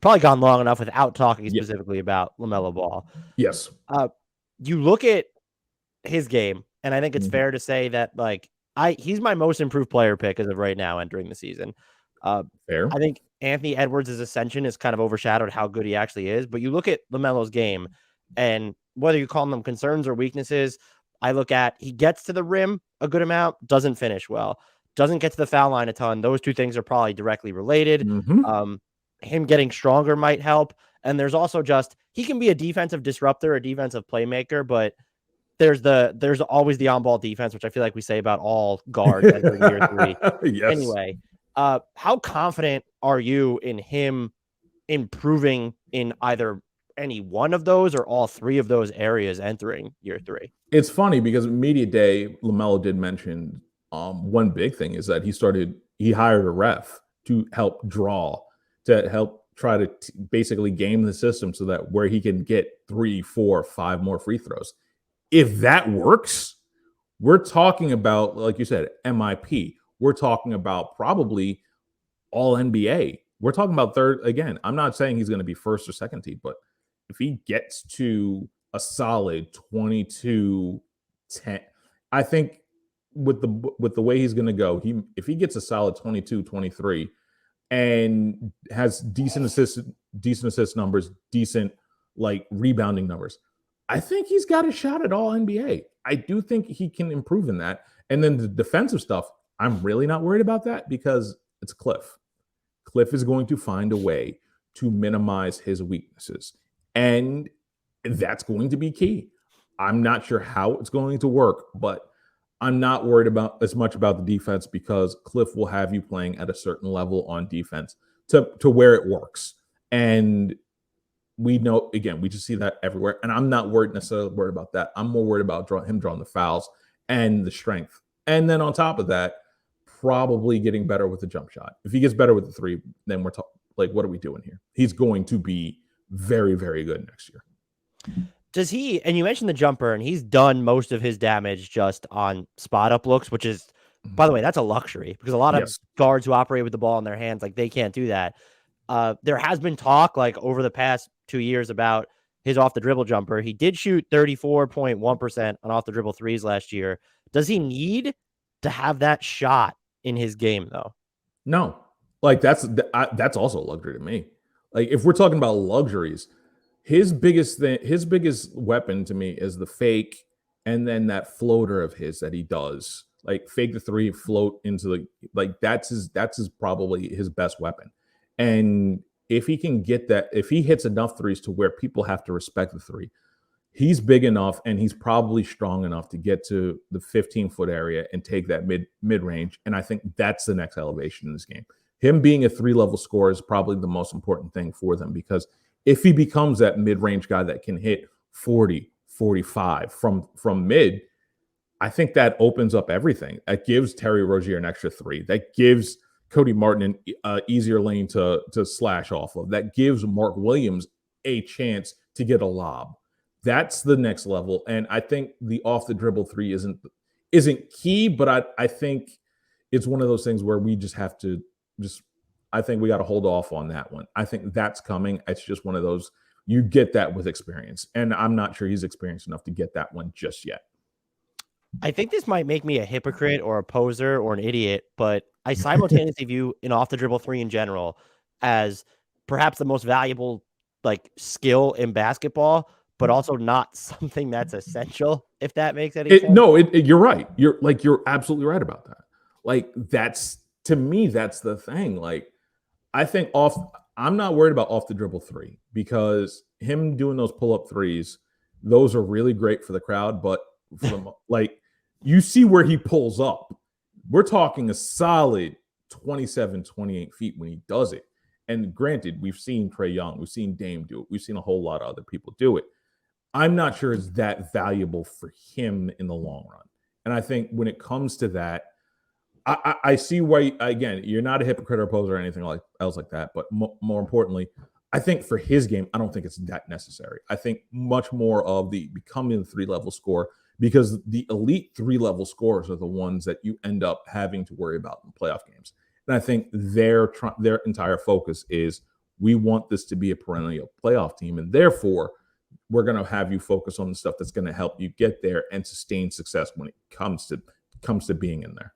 probably gone long enough without talking specifically about LaMelo Ball. Yes. You look at his game, and I think it's fair to say that he's my most improved player pick as of right now entering the season. Fair. I think Anthony Edwards' ascension has kind of overshadowed how good he actually is. But you look at LaMelo's game, and whether you call them concerns or weaknesses, I look at he gets to the rim a good amount, doesn't finish well, doesn't get to the foul line a ton. Those two things are probably directly related. Him getting stronger might help. And there's also just he can be a defensive disruptor, a defensive playmaker, but there's always the on-ball defense, which I feel like we say about all guards entering year 3. Yes. Anyway, how confident are you in him improving in either any one of those or all three of those areas entering year 3? It's funny because media day, LaMelo did mention one big thing is that he hired a ref to help try to basically game the system so that where he can get 3, 4, 5 more free throws. If that works, we're talking about, like you said, MIP. We're talking about probably all NBA. We're talking about third. Again, I'm not saying he's going to be first or second team, but if he gets to a solid 22-10, I think with the way he's going to go, if he gets a solid 22-23 and has decent assist numbers, decent rebounding numbers, I think he's got a shot at all NBA. I do think he can improve in that. And then the defensive stuff, I'm really not worried about that because it's Cliff. Cliff is going to find a way to minimize his weaknesses. And that's going to be key. I'm not sure how it's going to work, but I'm not worried as much about the defense because Cliff will have you playing at a certain level on defense to where it works. And we know, again, we just see that everywhere. And I'm not necessarily worried about that. I'm more worried about him drawing the fouls and the strength. And then on top of that, probably getting better with the jump shot. If he gets better with the 3, then we're what are we doing here? He's going to be very, very good next year. Does he, and you mentioned the jumper, and he's done most of his damage just on spot up looks, which is, by the way, that's a luxury because a lot of guards who operate with the ball in their hands, they can't do that. There has been talk over the past 2 years about his off the dribble jumper. He did shoot 34.1% on off the dribble threes last year. Does he need to have that shot in his game though? No, that's also a luxury to me. If we're talking about luxuries, his biggest weapon to me is the fake and then that floater of his that he does, fake the 3, float into that's probably his best weapon. And if he can get that, if he hits enough threes to where people have to respect the 3, he's big enough and he's probably strong enough to get to the 15-foot area and take that mid-range. And I think that's the next elevation in this game. Him being a 3-level scorer is probably the most important thing for them because if he becomes that mid-range guy that can hit 40, 45 from mid, I think that opens up everything. That gives Terry Rozier an extra 3. That gives Cody Martin an easier lane to slash off of. That gives Mark Williams a chance to get a lob. That's the next level. And I think the off the dribble 3 isn't key, but I think it's one of those things where we just have to I think we got to hold off on that one. I think that's coming. It's just one of those, you get that with experience. And I'm not sure he's experienced enough to get that one just yet. I think this might make me a hypocrite or a poser or an idiot, but I simultaneously view an off the dribble 3 in general as perhaps the most valuable skill in basketball, but also not something that's essential, if that makes any sense. No, you're right. You're absolutely right about that. That's, to me, that's the thing. I think I'm not worried about off the dribble 3 because him doing those pull-up 3s, those are really great for the crowd, but from you see where he pulls up. We're talking a solid 27, 28 feet when he does it. And granted, we've seen Trae Young, we've seen Dame do it, we've seen a whole lot of other people do it. I'm not sure it's that valuable for him in the long run. And I think when it comes to that, I see why, again, you're not a hypocrite or poser or anything else like that. But more importantly, I think for his game, I don't think it's that necessary. I think much more of the becoming the 3-level scorer, because the elite 3-level scorers are the ones that you end up having to worry about in playoff games. And I think their entire focus is We want this to be a perennial playoff team, and therefore we're going to have you focus on the stuff that's going to help you get there and sustain success when it comes to being in there.